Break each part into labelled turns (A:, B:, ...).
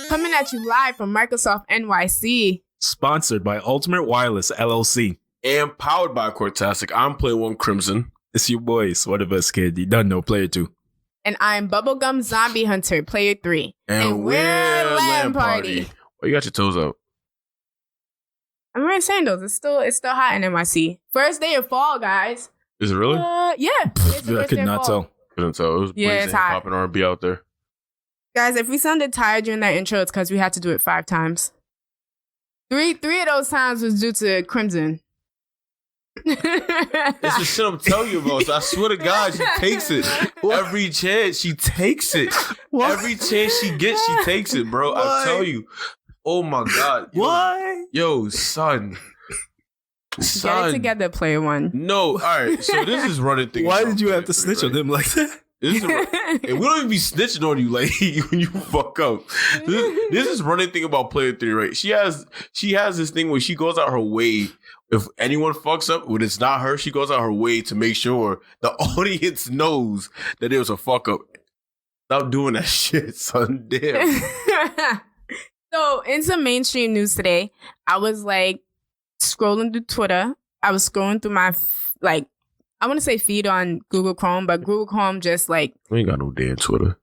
A: Coming at you live from Microsoft NYC.
B: Sponsored by Ultimate Wireless LLC.
C: And powered by Cortastic. I'm Player 1 Crimson.
B: It's your boys. What of us, kid? You done know Player 2.
A: And I'm Bubblegum Zombie Hunter, Player 3.
C: And we're L.A.N Party. Why you got your toes out?
A: I'm wearing sandals. It's still hot in NYC. First day of fall, guys.
C: Is it really?
A: Yeah.
B: I could not tell.
C: Couldn't tell. It was
A: it's hot.
C: Popping R&B out there.
A: Guys, if we sounded tired during that intro, it's because we had to do it 5 times. Three of those times was due to Crimson.
C: It's the shit I'm telling you about. So I swear to God, she takes it. Every chance, she takes it.
B: What?
C: Every chance she gets, she takes it, bro.
B: What?
C: I tell you. Oh my God.
B: Why?
C: Yo, son.
A: Get it together, Player 1.
C: No, all right. So this is running thing.
B: Why did you have to snitch on him like that?
C: And we don't even be snitching on you like when you fuck up. This is running thing about Player 3, right? She has this thing where she goes out her way. If anyone fucks up, when it's not her, she goes out her way to make sure the audience knows that it was a fuck up. Stop doing that shit, son. Damn.
A: So, in some mainstream news today, I was like scrolling through Twitter. I was scrolling through my I want to say feed on Google Chrome, but Google Chrome just like...
C: We ain't got no damn Twitter.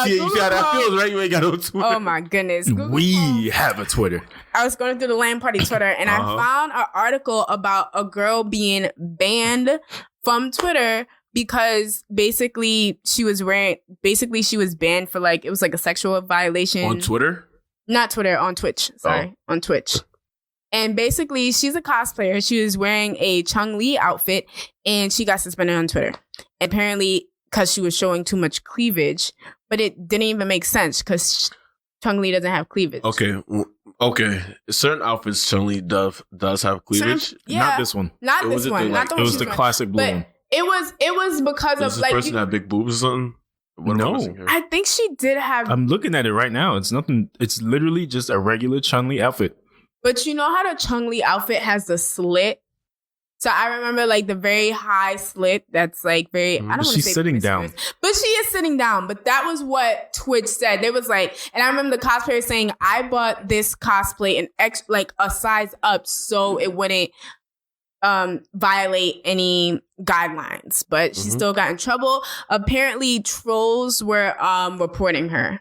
A: You
C: got that feels right. You ain't got no Twitter.
A: Oh my goodness.
B: We have a Twitter.
A: I was going through the L.A.N Party Twitter and I found an article about a girl being banned from Twitter because basically she was banned for it was like a sexual violation.
C: On Twitter?
A: Not Twitter, on Twitch. Sorry, on Twitch. And basically, she's a cosplayer. She was wearing a Chun-Li outfit, and she got suspended on Twitter. Apparently, because she was showing too much cleavage. But it didn't even make sense, because Chun-Li doesn't have cleavage.
C: Okay. Certain outfits, Chun-Li does have cleavage.
B: Not this one.
A: Not this one. Not the one.
B: It was the classic blue one.
A: It was because
C: Does
A: of
C: this person have big boobs or something?
B: No.
A: I think she did have...
B: I'm looking at it right now. It's nothing. It's literally just a regular Chun-Li outfit.
A: But you know how the Chun-Li outfit has the slit? So I remember the very high slit that's very... I don't want to say
B: she's sitting down.
A: But she is sitting down. But that was what Twitch said. They was and I remember the cosplayer saying, I bought this cosplay a size up so it wouldn't violate any guidelines. But she still got in trouble. Apparently trolls were reporting her.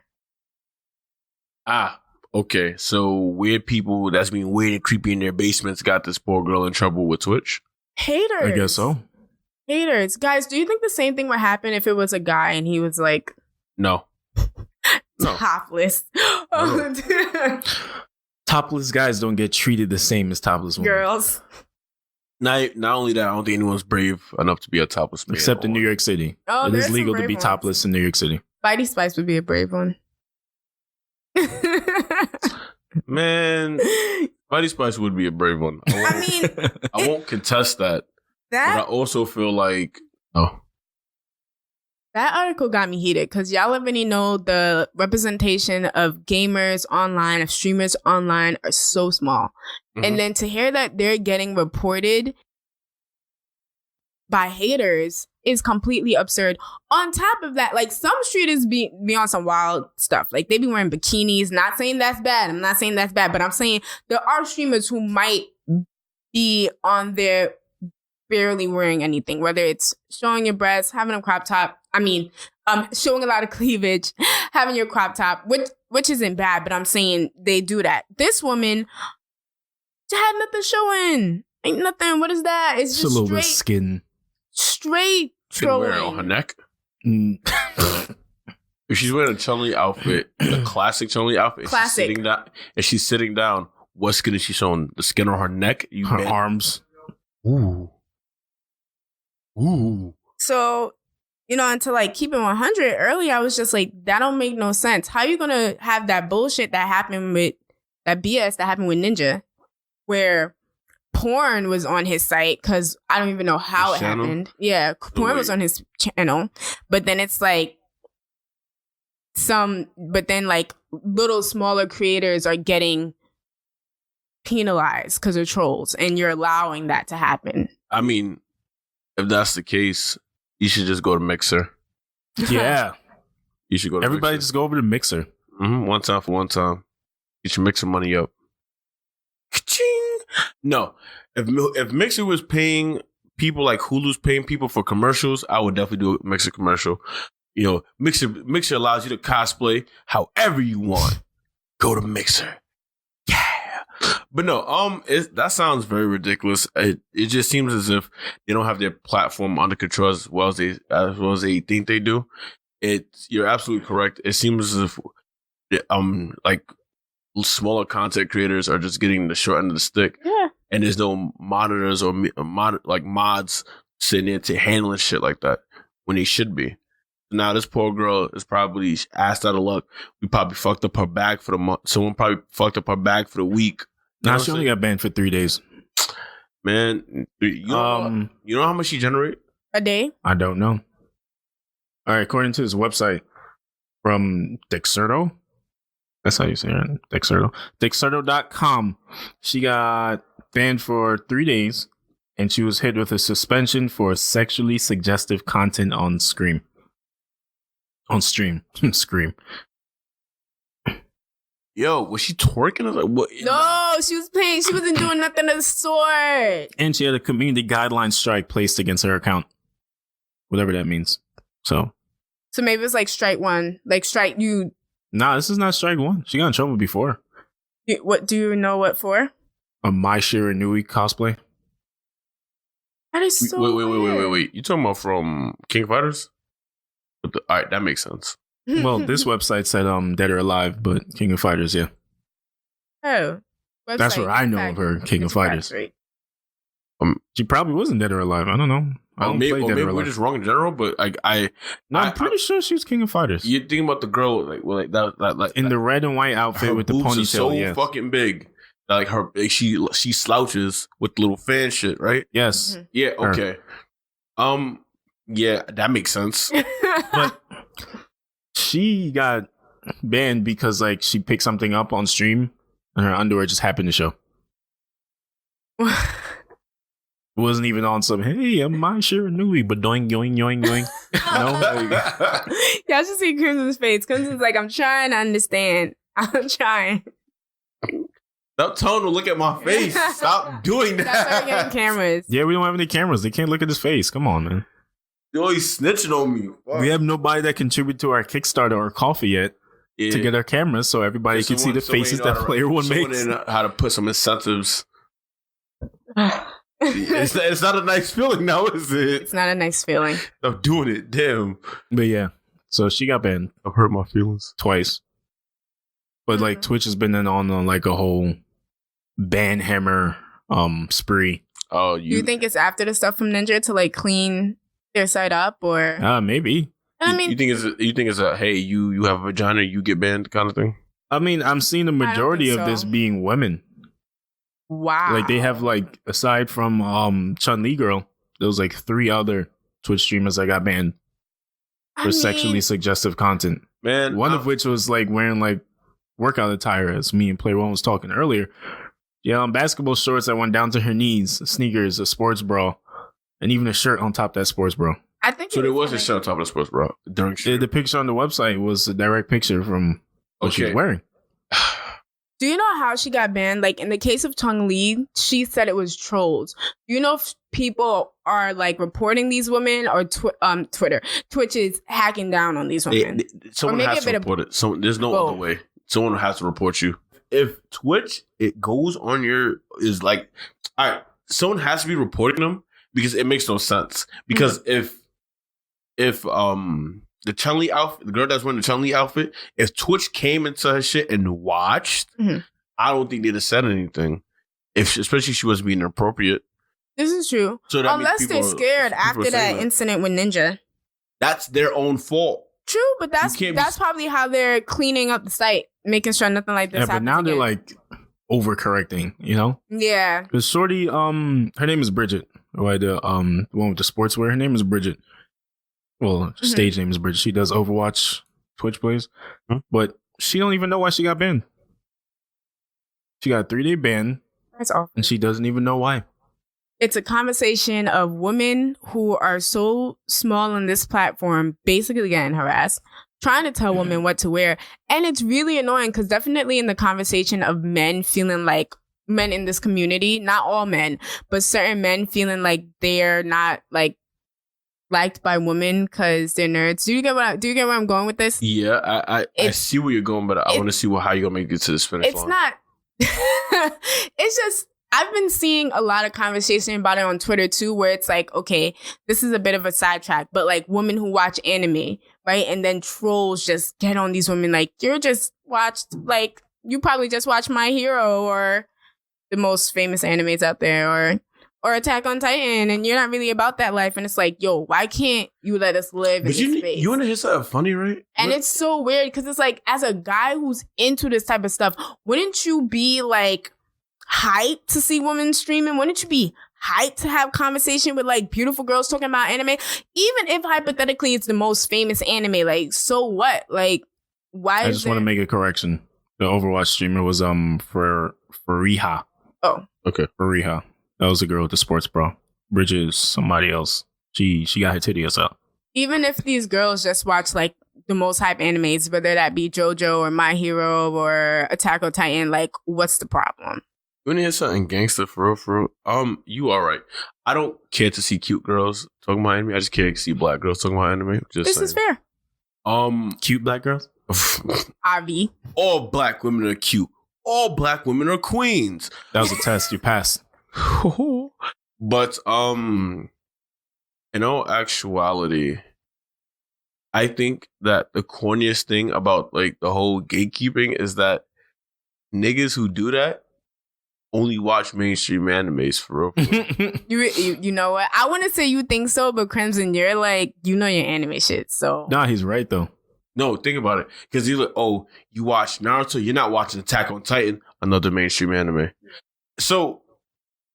C: Okay, so weird people that's being weird and creepy in their basements got this poor girl in trouble with Twitch?
A: Haters.
B: I guess so.
A: Haters. Guys, do you think the same thing would happen if it was a guy and he was
C: No.
A: topless?
C: No.
B: Topless guys don't get treated the same as topless women.
A: Girls.
C: Not only that, I don't think anyone's brave enough to be a topless man.
B: Except in New York City.
A: Oh,
B: it is legal to be topless in New York City.
A: Spidey Spice would be a brave one.
C: Man, Spidey Spice would be a brave one. I won't contest that. But I also feel like... Oh.
A: That article got me heated because y'all already know the representation of gamers online, of streamers online are so small. Mm-hmm. And then to hear that they're getting reported by haters is completely absurd. On top of that, some streamers be on some wild stuff. They be wearing bikinis. Not saying that's bad. I'm not saying that's bad, but I'm saying there are streamers who might be on there barely wearing anything, whether it's showing your breasts, having a crop top. Showing a lot of cleavage, having your crop top, which isn't bad, but I'm saying they do that. This woman had nothing showing. Ain't nothing. What is that? It's just
B: a little bit of skin.
A: Straight trolling.
C: Wear it on her neck. If she's wearing a Chun-Li outfit, a classic Chun-Li outfit, she's sitting down, what skin is she showing? The skin on her neck?
B: Her arms.
C: Ooh.
A: So, and to keep it 100, earlier I was just that don't make no sense. How you gonna have that bullshit that happened with that BS that happened with Ninja, where porn was on his site, because I don't even know how it happened. Yeah, porn was on his channel, but then it's but then like little smaller creators are getting penalized because of trolls, and you're allowing that to happen.
C: I mean, if that's the case, you should just go to Mixer.
B: Yeah.
C: You should go to
B: Everybody
C: Mixer.
B: just go over to Mixer.
C: One time for one time. Get your Mixer money up. Ka-ching! No. If Mixer was paying people like Hulu's paying people for commercials, I would definitely do a Mixer commercial. You know, Mixer allows you to cosplay however you want. Go to Mixer. Yeah. But no, that sounds very ridiculous. It just seems as if they don't have their platform under control as well as they think they do. You're absolutely correct. It seems as if like smaller content creators are just getting the short end of the stick.
A: Yeah.
C: And there's no monitors or mods sitting there to handling shit like that when they should be. Now this poor girl is probably asked out of luck. We probably fucked up her bag for the month. Someone probably fucked up her bag for the week.
B: Now she only got banned for 3 days.
C: Man, you know how much she generate?
A: A day?
B: I don't know. All right, according to his website from Dexerto, that's how you say it, Dexerto. Dexerto.com. She got banned for 3 days, and she was hit with a suspension for sexually suggestive content on Scream. On stream. Scream.
C: Yo, was she twerking? Like, what?
A: No, she was playing. She wasn't doing nothing of the sort.
B: And she had a community guideline strike placed against her account. Whatever that means. So
A: maybe it's like strike one. Like strike you.
B: Nah, this is not strike one. She got in trouble before.
A: What do you know what for?
B: A Mai Shiranui cosplay.
A: That is so
C: Wait. You talking about from King of Fighters? All right, that makes sense.
B: Well, this website said Dead or Alive, but King of Fighters, yeah.
A: Oh.
B: That's where I know of her, King of Fighters. She probably wasn't Dead or Alive. I don't know. I don't play Dead or
C: maybe
B: Alive.
C: we're just wrong in general, but I'm
B: pretty sure she was King of Fighters.
C: You're thinking about the girl like that
B: in the red and white outfit with the ponytail.
C: Is so fucking big. Like she slouches with the little fan shit, right?
B: Yes.
A: Mm-hmm.
C: Yeah. Okay. Yeah, that makes sense.
B: But she got banned because like she picked something up on stream and her underwear just happened to show. It wasn't even on some, hey, I'm Mai Shiranui, but doing, yoing, yoing, yoing. No, like,
A: y'all should see Crimson's face. Crimson's like, I'm trying to understand. I'm trying.
C: Stop telling him to look at my face. Stop doing that.
A: That's why we're getting cameras.
B: Yeah, we don't have any cameras. They can't look at his face. Come on, man.
C: Yo, he's snitching on me. Fuck.
B: We have nobody that contribute to our Kickstarter or coffee yet to get our cameras so everybody can see the faces that Player One makes.
C: Someone how to put some incentives. It's not a nice feeling now, is it?
A: It's not a nice feeling.
C: I'm doing it. Damn.
B: But yeah, so she got banned.
C: I've hurt my feelings
B: Twice. But like Twitch has been on like a whole ban hammer spree.
C: Oh,
A: Do you think it's after the stuff from Ninja to like clean their site up, or
B: maybe?
A: I mean,
C: you think it's a hey, you have a vagina, you get banned kind of thing?
B: I mean, I'm seeing the majority of this being women.
A: Wow.
B: Like they have like, aside from Chun-Li girl, there was like 3 other Twitch streamers that got banned for sexually suggestive content.
C: Man,
B: one of which was like wearing like workout attire, as me and Player One was talking earlier. Yeah, basketball shorts that went down to her knees, sneakers, a sports bra, and even a shirt on top of that sports bra.
A: I think
C: so. There was a shirt on top of the sports bra during shoot.
B: The picture on the website was a direct picture from what she was wearing.
A: Do you know how she got banned? Like in the case of Tong Li, she said it was trolls. Do you know if people are like reporting these women, or Twitch is hacking down on these women?
C: Someone has to report it. So there's no other way. Someone has to report you. If Twitch goes on is like, all right, someone has to be reporting them because it makes no sense. Because if the Chun-Li outfit, the girl that's wearing the Chun-Li outfit, if Twitch came into her shit and watched, I don't think they'd have said anything. Especially if she was being inappropriate.
A: This is true. So unless they're scared after that incident with Ninja.
C: That's their own fault.
A: True, but that's probably how they're cleaning up the site, making sure nothing like this happens.
B: But now they're like overcorrecting, you know?
A: Yeah.
B: Because Shorty, her name is Bridget. Right, the one with the sportswear. Her name is Bridget. Well, stage name is Bridget. She does Overwatch Twitch plays, but she don't even know why she got banned. She got a 3-day ban.
A: That's awful.
B: And she doesn't even know why.
A: It's a conversation of women who are so small on this platform basically getting harassed, trying to tell women what to wear. And it's really annoying because definitely in the conversation of men feeling like men in this community, not all men, but certain men feeling like they're not like liked by women because they're nerds. Do you get where I'm going with this?
C: Yeah, I see where you're going, but I want to see how you're gonna make it to this finish line.
A: It's not. It's just I've been seeing a lot of conversation about it on Twitter too, where it's like, okay, this is a bit of a sidetrack, but like women who watch anime, right? And then trolls just get on these women like, you probably just watched My Hero or the most famous animes out there or Attack on Titan, and you're not really about that life. And it's like, yo, why can't you let us live in this space?
C: You want to hear something funny, right?
A: And it's so weird because it's like, as a guy who's into this type of stuff, wouldn't you be like hyped to see women streaming? Wouldn't you be hyped to have conversation with like beautiful girls talking about anime? Even if hypothetically it's the most famous anime, like, so what? Like, why?
B: I just want to make a correction. The Overwatch streamer was Fariha.
A: Oh,
B: okay, Fariha. That was a girl with the sports bra. Bridget is somebody else. She got her titties out. Even
A: if these girls just watch like the most hype animes, whether that be JoJo or My Hero or Attack on Titan, like, what's the problem?
C: You want to hear something gangster for real? You all right. I don't care to see cute girls talking about anime. I just care to see black girls talking about anime.
A: This is fair.
B: Cute black girls?
A: Avi.
C: All black women are cute. All black women are queens.
B: That was a test. You passed.
C: But in all actuality, I think that the corniest thing about like the whole gatekeeping is that niggas who do that only watch mainstream animes for real.
A: You know what? I want to say you think so, but Crimson, you're like, you know your anime shit. So
B: nah, he's right though.
C: No, think about it. Because he's like, oh, you watch Naruto, you're not watching Attack on Titan, another mainstream anime. So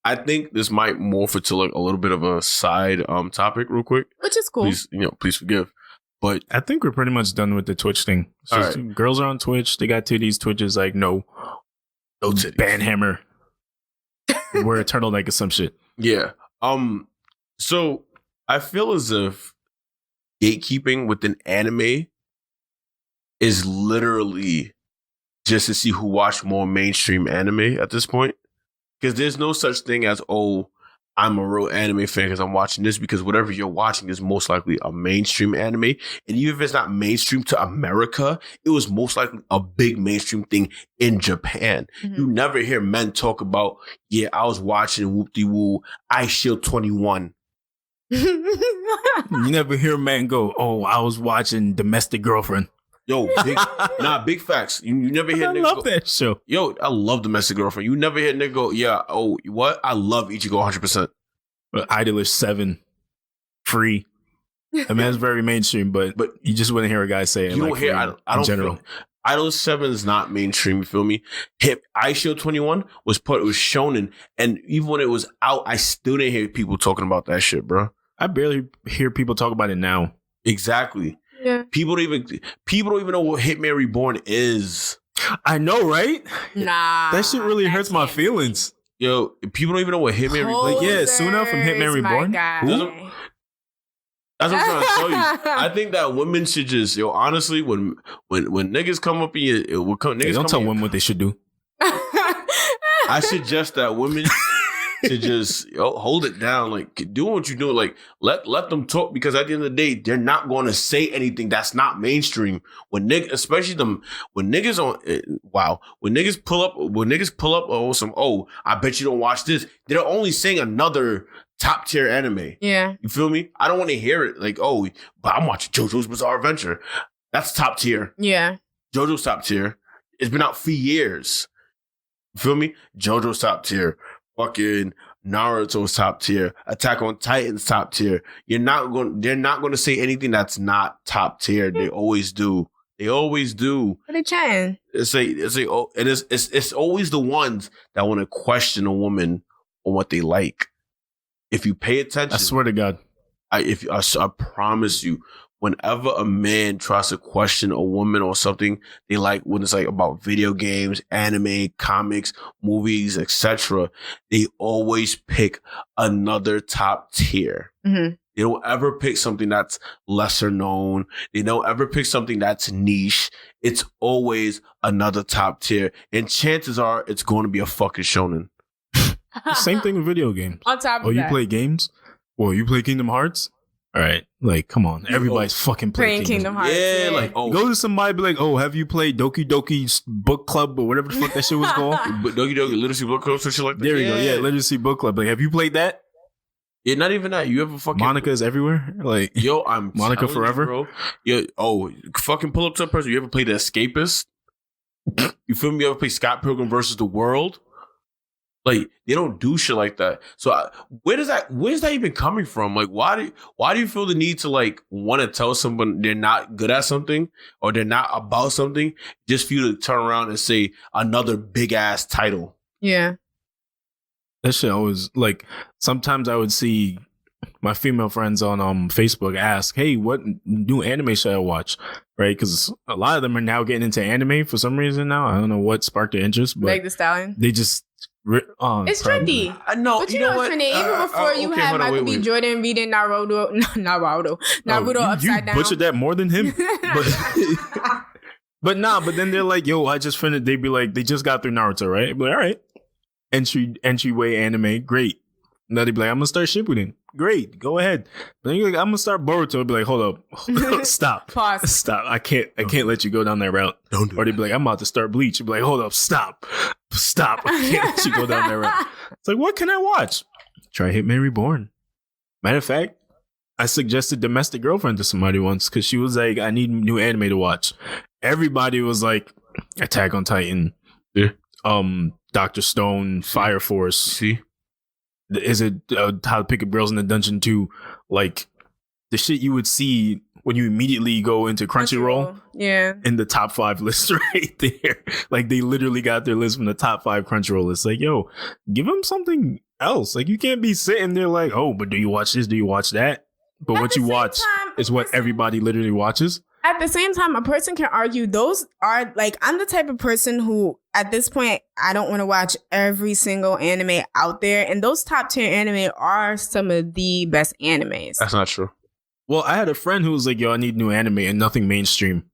C: I think this might morph into like a little bit of a side topic real quick.
A: Which is cool.
C: Please forgive. But
B: I think we're pretty much done with the Twitch thing. So right. Girls are on Twitch, they got titties. Twitch is like, no titties. Banhammer. We're eternal like some shit.
C: Yeah. So I feel as if gatekeeping within anime is literally just to see who watch more mainstream anime at this point. Because there's no such thing as, oh, I'm a real anime fan because I'm watching this, because whatever you're watching is most likely a mainstream anime. And even if it's not mainstream to America, it was most likely a big mainstream thing in Japan. Mm-hmm. You never hear men talk about, yeah, I was watching Whoop-De-Woo, I Shield 21.
B: You never hear a man go, oh, I was watching Domestic Girlfriend.
C: Yo, big facts. You never hear nigga
B: love that show.
C: Yo, I love Domestic Girlfriend. You never hear nigga go, yeah, oh, what? I love Ichigo 100%.
B: Idolish 7, free. I mean, it's very mainstream, but you just wouldn't hear a guy say it.
C: You don't hear, I don't in general. Idolish 7 is not mainstream, you feel me? I Shield 21 was shonen, and even when it was out, I still didn't hear people talking about that shit, bro.
B: I barely hear people talk about it now.
C: Exactly. Yeah. People don't even know what Hitman Reborn is.
B: I know, right?
A: Nah.
B: That shit really hurts my feelings.
C: Yo, people don't even know what Hitman Reborn is.
B: Like, yeah, Suna from Hitman Reborn.
C: That's what I'm trying to tell you. I think that women should just, honestly, when niggas come up in your, niggas
B: don't tell women what they should do.
C: I suggest that women to just hold it down, like do what you do, like let them talk, because at the end of the day, they're not going to say anything that's not mainstream. When niggas pull up I bet you don't watch this. They're only saying another top tier anime.
A: Yeah,
C: you feel me? I don't want to hear it like, oh, but I'm watching JoJo's Bizarre Adventure. That's top tier.
A: Yeah,
C: JoJo's top tier. It's been out for years. You feel me? JoJo's top tier. Fucking Naruto's top tier. Attack on Titan's top tier. They're not going to say anything that's not top tier. They always do. They always do.
A: But they trying.
C: It's always the ones that want to question a woman on what they like. If you pay attention,
B: I swear to God,
C: I promise you, whenever a man tries to question a woman or something they like, when it's like about video games, anime, comics, movies, etc., they always pick another top tier.
A: Mm-hmm.
C: They don't ever pick something that's lesser known. They don't ever pick something that's niche. It's always another top tier. And chances are it's going to be a fucking shonen.
B: Same thing with video games.
A: On top of that.
B: You play games? Or you play Kingdom Hearts? All right. Like, come on. Everybody's fucking playing
A: Kingdom Hearts.
C: Yeah, like,
B: Go to somebody be like, oh, have you played Doki Doki Book Club or whatever the fuck that shit was called?
C: Doki Doki Literacy Book Club, some shit like that.
B: There we go. Yeah, Literacy Book Club. Like, have you played that?
C: Yeah, not even that. You ever fucking
B: Monica is everywhere. Like,
C: yo, I'm
B: Monica forever.
C: You, bro. Yo, fucking pull up to a person. You ever played The Escapist? You feel me? You ever play Scott Pilgrim versus the World? Like, they don't do shit like that. So where's that even coming from? Like, why do you feel the need to like want to tell someone they're not good at something or they're not about something just for you to turn around and say another big ass title?
A: Yeah.
B: That shit always, like, sometimes I would see my female friends on Facebook ask, hey, what new anime should I watch? Right? Because a lot of them are now getting into anime for some reason now. I don't know what sparked their interest, but
A: Meg the Stallion.
B: they just...
A: it's trendy.
C: I know.
A: But you know what's trendy? Even before you had Michael B. Jordan reading Naruto upside down.
B: You butchered that more than him. But then they're like, yo, I just finished. They'd be like, they just got through Naruto, right? But all right. Entryway anime, great. Now they'd be like, I'm gonna start Shippuden. Great, go ahead. Then you're like, I'm gonna start Boruto. I'd be like, hold up, stop,
A: Pause,
B: stop. I can't let you go down that route.
C: Don't do
B: Or they'd be like, I'm about to start Bleach. You'd be like, hold up, stop. I can't let you go down that route. It's like, what can I watch? Try Hitman Reborn. Matter of fact, I suggested Domestic Girlfriend to somebody once because she was like, I need new anime to watch. Everybody was like, Attack on Titan.
C: Yeah.
B: Dr. Stone, Fire Force.
C: See?
B: Is it How to Pick Up Girls in the Dungeon 2? Like, the shit you would see when you immediately go into Crunchyroll.
A: Yeah.
B: In the top 5 list right there. Like, they literally got their list from the top 5 Crunchyroll list. Like, yo, give them something else. Like, you can't be sitting there like, oh, but do you watch this? Do you watch that? But what you watch is what everybody literally watches.
A: At the same time, a person can argue those are like, I'm the type of person who at this point, I don't want to watch every single anime out there. And those top tier anime are some of the best animes.
C: That's not true.
B: Well, I had a friend who was like, yo, I need new anime and nothing mainstream.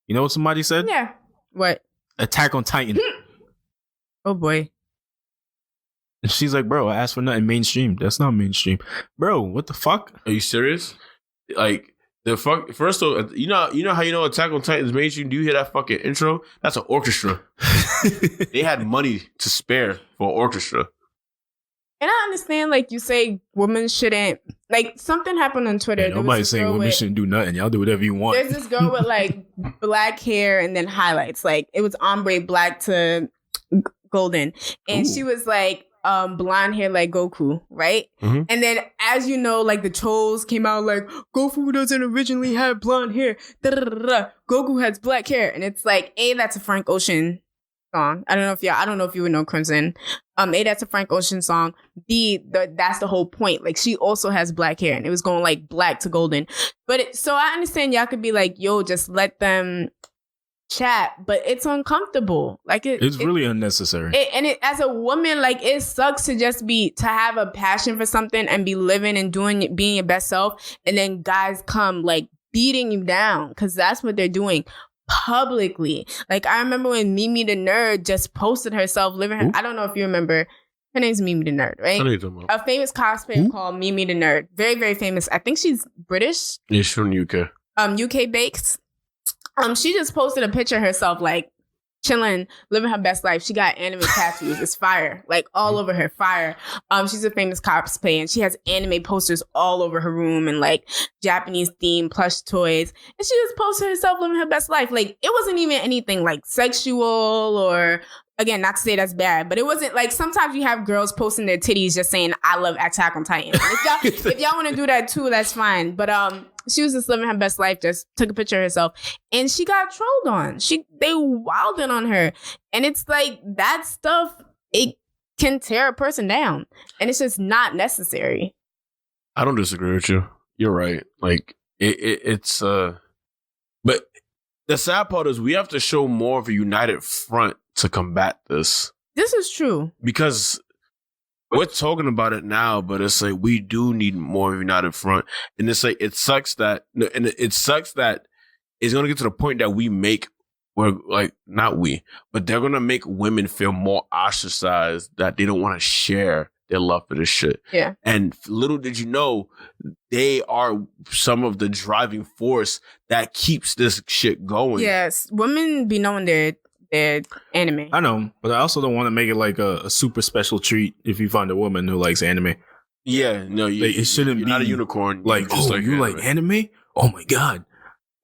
B: You know what somebody said?
A: Yeah. What?
B: Attack on Titan.
A: Oh boy.
B: And she's like, bro, I asked for nothing mainstream. That's not mainstream. Bro, what the fuck?
C: Are you serious? Like, the fuck, first of all, you know how you know Attack on Titan is mainstream? Do you hear that fucking intro? That's an orchestra. They had money to spare for an orchestra.
A: And I understand, like you say, women shouldn't, like, something happened on Twitter.
B: Yeah, nobody's saying women shouldn't do nothing. Y'all do whatever you want.
A: There's this girl with like black hair and then highlights. Like, it was ombre black to golden. And she was like, blonde hair like Goku, right?
C: Mm-hmm.
A: And then, as you know, like the trolls came out like, Goku doesn't originally have blonde hair. Da-da-da-da. Goku has black hair, and it's like, A, that's a Frank Ocean song. I don't know if you would know Crimson. A, that's a Frank Ocean song. B, that's the whole point. Like, she also has black hair, and it was going like black to golden. But so I understand y'all could be like, yo, just let them chat, but it's uncomfortable. Like it's
B: really unnecessary.
A: As a woman, like, it sucks to just to have a passion for something and be living and being your best self, and then guys come like beating you down, because that's what they're doing publicly. Like, I remember when Mimi the Nerd just posted herself living her, I don't know if you remember, her name's Mimi the Nerd, right? A famous cosplayer called Mimi the Nerd. Very, very famous. I think she's British.
C: Yeah, she's from UK.
A: UK bakes. She just posted a picture of herself, like, chilling, living her best life. She got anime tattoos. It's fire. Like, all over her, fire. She's a famous cosplayer, and she has anime posters all over her room and, like, Japanese themed plush toys. And she just posted herself living her best life. Like, it wasn't even anything, like, sexual or... Again, not to say that's bad, but it wasn't like, sometimes you have girls posting their titties just saying, I love Attack on Titan. If y'all want to do that too, that's fine. But she was just living her best life, just took a picture of herself, and she got trolled on. They wilded on her. And it's like, that stuff, it can tear a person down. And it's just not necessary.
C: I don't disagree with you. You're right. Like, It's but the sad part is we have to show more of a united front to combat this.
A: This is true.
C: Because we're talking about it now, but it's like we do need more of a united front. And it's like it sucks that it's gonna get to the point that we make where like not we, but they're gonna make women feel more ostracized that they don't want to share their love for this shit.
A: Yeah.
C: And little did you know, they are some of the driving force that keeps this shit going.
A: Yes. Women be knowing their anime.
B: I know, but I also don't want to make it like a super special treat if you find a woman who likes anime.
C: Yeah, no,
B: it shouldn't be
C: not a unicorn.
B: Like, you like anime? Oh my god!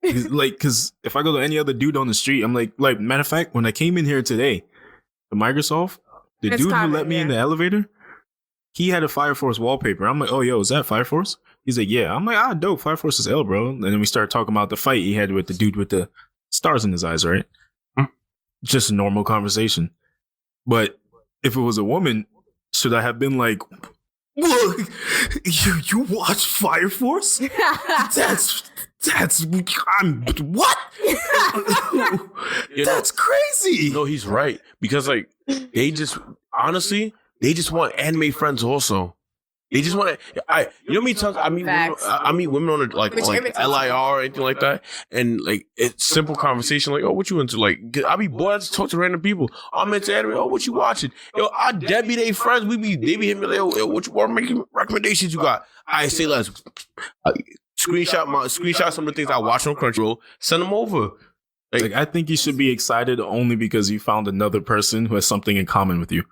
B: Like, because if I go to any other dude on the street, I'm like, matter of fact, when I came in here today, to Microsoft, the dude who let me in the elevator, he had a Fire Force wallpaper. I'm like, oh, yo, is that Fire Force? He's like, yeah. I'm like, dope. Fire Force is L, bro. And then we started talking about the fight he had with the dude with the stars in his eyes, right? Just a normal conversation. But if it was a woman, should I have been like, look, you watch Fire Force? What? That's crazy.
C: No, he's right. Because like they just want anime friends also. They just want to. You know me talk. I meet women on like LIR or anything like that, and like it's simple conversation like, oh, what you into? Like I be bored. I just talk to random people. I'm into anime. Oh, what you watching? Yo, I Debbie they friends. They be hitting me like, yo, what you want? Making recommendations you got? I say let's screenshot some of the things I watch on Crunchyroll. Send them over.
B: Like I think you should be excited only because you found another person who has something in common with you.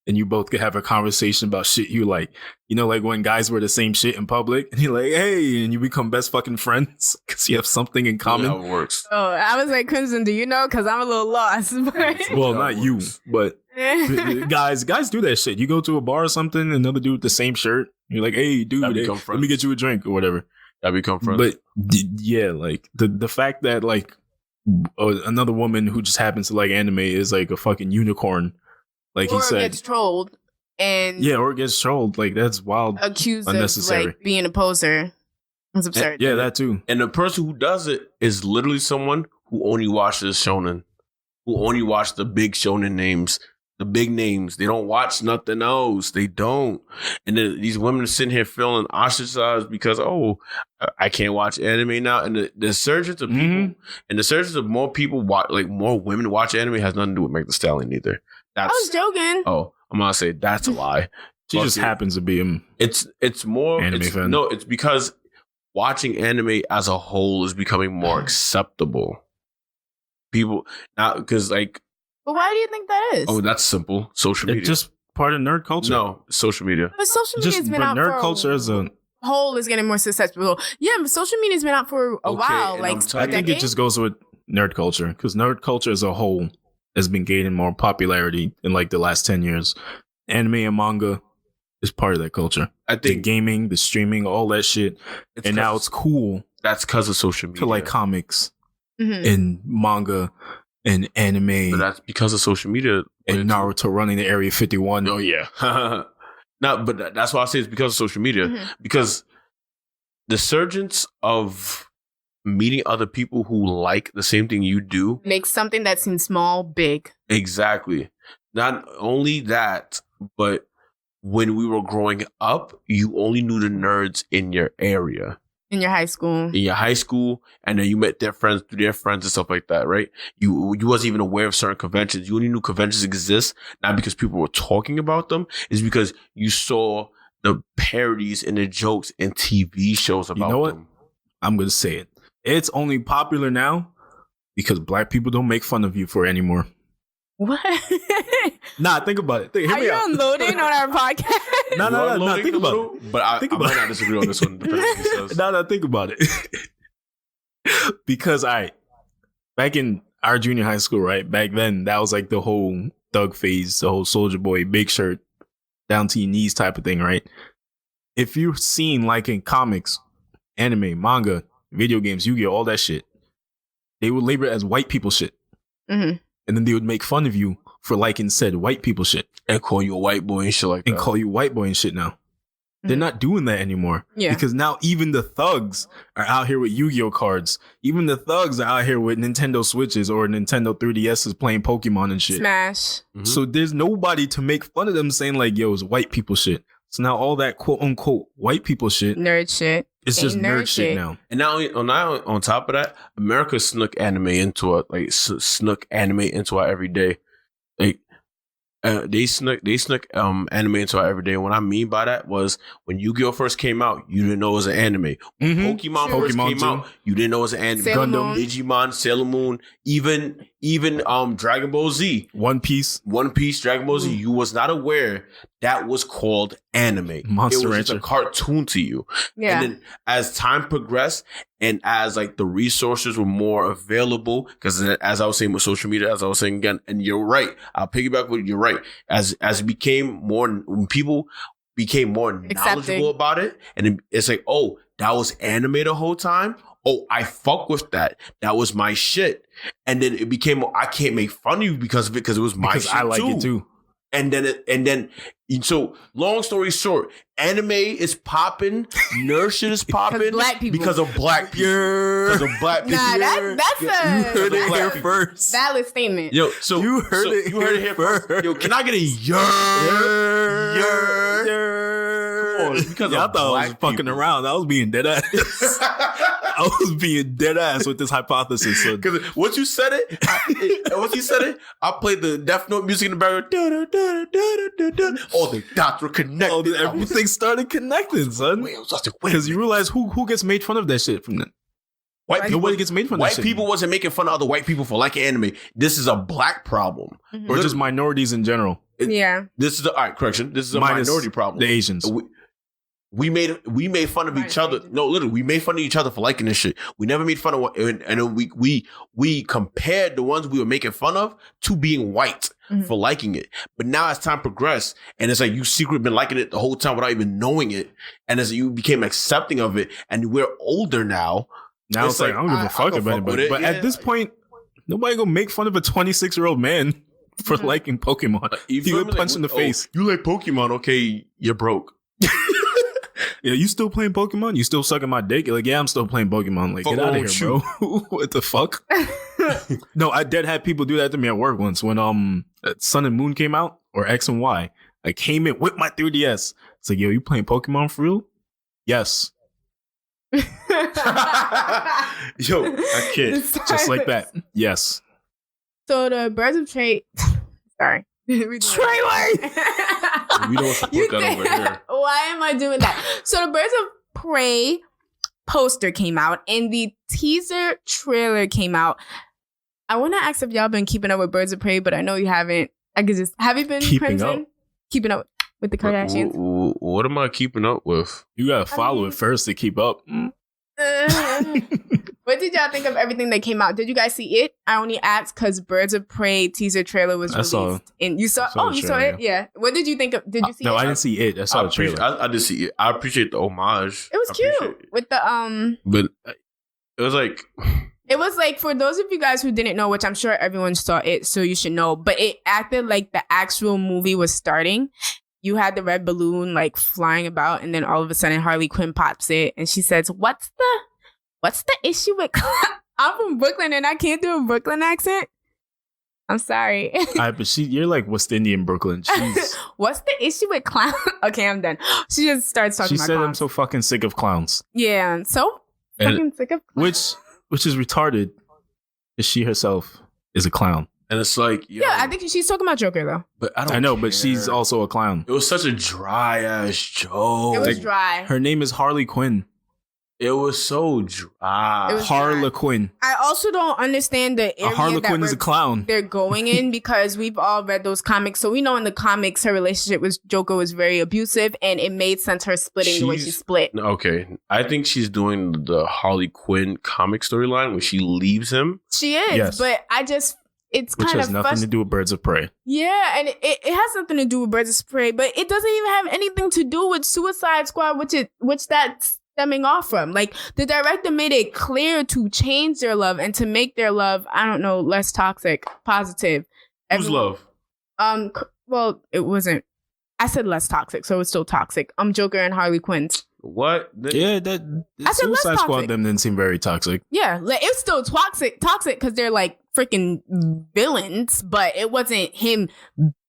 B: And you both could have a conversation about shit you like. You know, like when guys wear the same shit in public and you're like, hey, and you become best fucking friends because you have something in common.
C: Yeah, how it works.
A: Oh, I was like, Crimson, do you know? Because I'm a little lost.
B: Well, not you, but guys do that shit. You go to a bar or something, another dude with the same shirt. You're like, hey, dude, let me get you a drink or whatever.
C: That become friends.
B: But yeah, like the fact that like another woman who just happens to like anime is like a fucking unicorn. Like he said,
A: gets trolled and
B: or gets trolled. Like that's wild,
A: accused
B: unnecessary.
A: of like being a poser. It's absurd.
B: Yeah, that too.
C: And the person who does it is literally someone who only watches shonen, who only watch the big shonen names, the big names. They don't watch nothing else. They don't. And then these women are sitting here feeling ostracized because I can't watch anime now. And the surge of people and the surge of more people more women watch anime has nothing to do with Meg Thee Stallion either. I
A: was joking.
C: Oh, I'm gonna say that's a lie.
B: She just happens to be an
C: It's more
B: anime fan.
C: No, it's because watching anime as a whole is becoming more acceptable. People now because like.
A: But why do you think that is?
C: Oh, that's simple. Social media.
B: It's just part of nerd culture.
C: No, social media.
A: But social media has been out
B: nerd
A: for
B: culture as a
A: whole is getting more successful. Yeah, but social media has been out for a while. Like
B: I think it just goes with nerd culture because nerd culture as a whole has been gaining more popularity in like the last 10 years. Anime and manga is part of that culture.
C: I think
B: the gaming, the streaming, all that shit. And now it's cool.
C: That's because of social media.
B: To like comics and manga and anime.
C: But that's because of social media.
B: And Naruto running the Area 51.
C: Oh, yeah. No, but that's why I say it's because of social media. Because the surgence of meeting other people who like the same thing you do
A: makes something that seems small big.
C: Exactly. Not only that, but when we were growing up, you only knew the nerds in your area.
A: In your high school.
C: And then you met their friends through their friends and stuff like that, right? You wasn't even aware of certain conventions. You only knew conventions exist, not because people were talking about them, it's because you saw the parodies and the jokes in TV shows about them. You know what?
B: I'm going to say it. It's only popular now because black people don't make fun of you for it anymore.
A: What?
B: Nah, think about it.
A: Are you unloading on our podcast?
B: No. Think about it.
C: But I might not disagree on this one.
B: No, think about it. Because back in our junior high school, right? Back then, that was like the whole thug phase, the whole soldier boy, big shirt, down to your knees type of thing, right? If you've seen like in comics, anime, manga, video games, Yu-Gi-Oh, all that shit, they would label it as white people shit. And then they would make fun of you for liking said white people shit.
C: And call you a white boy and shit like that.
B: And call you white boy and shit now. They're not doing that anymore.
A: Yeah.
B: Because now even the thugs are out here with Yu-Gi-Oh cards. Even the thugs are out here with Nintendo Switches or Nintendo 3DSs playing Pokemon and shit.
A: Smash.
B: So there's nobody to make fun of them saying like, yo, it's white people shit. So now all that quote unquote white people shit.
A: Nerd shit.
B: It's just nerd shit now.
C: And now on top of that, America snuck anime into our everyday. Like they snuck anime into our everyday. And what I mean by that was when Yu-Gi-Oh first came out, you didn't know it was an anime. When Pokemon first came out, you didn't know it was an anime.
A: Gundam,
C: Digimon, Sailor Moon, even Dragon Ball Z,
B: One Piece,
C: Dragon Ball Z. You was not aware that was called anime.
B: Monster
C: it was
B: Rancher.
C: just a cartoon to you.
A: Yeah.
C: And then as time progressed and as like the resources were more available, because as I was saying with social media, as I was saying again, and you're right, I'll piggyback with you're right. As it became more, when people became more knowledgeable about it, and it's like, oh, that was anime the whole time. Oh, I fuck with that. That was my shit. And then it became, I can't make fun of you because of it, because it was my shit
B: I like it too.
C: And then, so long story short, anime is popping, nerd shit is popping
A: black people.
C: because of black people. Because of black people.
A: Nah, that's
B: You heard it here
C: people.
B: first.
A: valid statement.
C: Yo, so
B: You heard it here first.
C: Yo, can I get a yer? Come on, it's because
B: I
C: of
B: thought I was
C: black
B: fucking
C: people.
B: around. I was being dead ass. I was being dead ass with this hypothesis. So
C: Because once you said it, I played the Death Note music in the background. All the dots were connected.
B: everything started connecting, son. Because you realize who gets made fun of that shit from that.
C: White people,
B: Nobody gets made fun of that
C: white
B: shit.
C: people wasn't making fun of other white people for liking anime. This is a black problem.
B: Or just minorities in general.
A: Yeah.
C: This is all right. Correction. This is a
B: Minus
C: minority problem.
B: The Asians.
C: We made fun of each other. No, literally, we made fun of each other for liking this shit. We never made fun of and we compared the ones we were making fun of to being white for liking it. But now as time progressed, and it's like you secretly been liking it the whole time without even knowing it, and as you became accepting of it, and we're older now.
B: Now it's like, I don't give a fuck about anybody. But at this point, nobody gonna make fun of a 26-year-old man for liking Pokemon. You get punched in the face.
C: You like Pokemon? Okay, you're broke.
B: Yeah, you still playing Pokemon? You still sucking my dick? You're like, yeah, I'm still playing Pokemon. Like, get out of here, bro. What the fuck? No, I did have people do that to me at work once when Sun and Moon came out, or X and Y. I came in with my 3DS. It's like, yo, you playing Pokemon for real? Yes.
C: Yo, I kid.
B: Just like that. Yes.
A: So the Birds of Prey. Sorry.
C: We don't support that over here.
A: Why am I doing that? So the Birds of Prey poster came out and the teaser trailer came out. I want to ask if y'all been keeping up with Birds of Prey, but I know you haven't. I could just have you been
B: Keeping up?
A: Keeping up with the Kardashians?
C: What am I keeping up with?
B: You gotta follow it first to keep up.
A: What did y'all think of everything that came out? Did you guys see it? I only asked because Birds of Prey teaser trailer was released. And you saw?
B: the
A: You saw
B: trailer,
A: it? Yeah. What did you think of? Did you see it?
B: No, I didn't see it. I saw the trailer.
C: I did see it. I appreciate the homage.
A: It was cute with the
C: But it was like.
A: It was like, for those of you guys who didn't know, which I'm sure everyone saw it, so you should know, but it acted like the actual movie was starting. You had the red balloon like flying about, and then all of a sudden Harley Quinn pops it, and she says, "What's the issue with?" I'm from Brooklyn, and I can't do a Brooklyn accent. I'm sorry.
B: But you're like West Indian Brooklyn.
A: What's the issue with clown? Okay, I'm done. She just starts talking.
B: She said, "I'm so fucking sick of clowns."
A: Yeah, so fucking sick of clowns.
B: Which is retarded. She herself is a clown.
C: And it's like, yo,
A: yeah, I think she's talking about Joker though.
C: But
B: I know, but she's also a clown.
C: It was such a dry ass joke.
A: It was dry.
B: Her name is Harley Quinn.
C: It was so dry.
A: It was
B: Harlequin.
A: I also don't understand the area
B: A Harlequin is a clown.
A: they're going in, because we've all read those comics. So we know in the comics her relationship with Joker was very abusive, and it made sense her splitting the way she split.
C: Okay. I think she's doing the Harley Quinn comic storyline where she leaves him.
A: She is,
B: Yes.
A: but it's
B: Which
A: kind
B: has
A: of
B: nothing to do with Birds of Prey.
A: Yeah, and it has nothing to do with Birds of Prey, but it doesn't even have anything to do with Suicide Squad, which that's stemming off from. Like, the director made it clear to change their love and to make their love, I don't know, less toxic, positive.
C: Whose love?
A: Well, it wasn't I said less toxic, so it's still toxic. Joker and Harley Quinn's.
C: What?
B: Yeah, that
A: I said less
B: Suicide Squad
A: toxic.
B: them didn't seem very toxic.
A: Yeah, like, it's still toxic because they're like freaking villains, but it wasn't him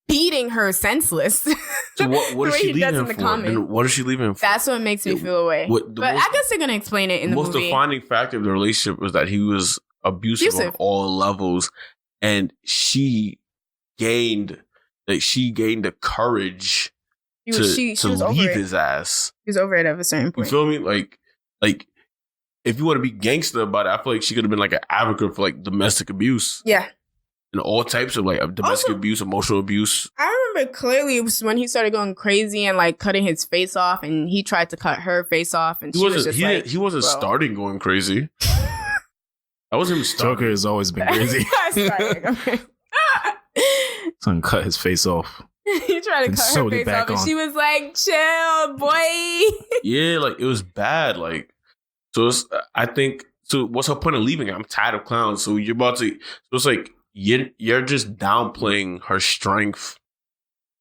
A: beating her senseless.
C: So what is she leaving him for?
A: Comic.
C: And what is she leaving him for?
A: That's what makes me feel away. But I guess they're gonna explain it in the movie.
C: The most defining factor of the relationship was that he was abusive on all levels, and she gained the courage to leave his ass.
A: He was over it at a certain point.
C: You feel me? Like if you want to be gangster about it, I feel like she could have been like an advocate for like domestic abuse.
A: Yeah.
C: And all types of like domestic abuse, emotional abuse.
A: I remember clearly it was when he started going crazy and like cutting his face off, and he tried to cut her face off, and
C: he wasn't starting going crazy. That was him starting.
B: Joker has always been crazy. Someone cut his face off.
A: He tried to cut her face off, and she was like, "Chill, boy." Yeah,
C: like it was bad. Like, so I think. So what's her point of leaving? I'm tired of clowns. So you're about to. So it's like. You're just downplaying her strength.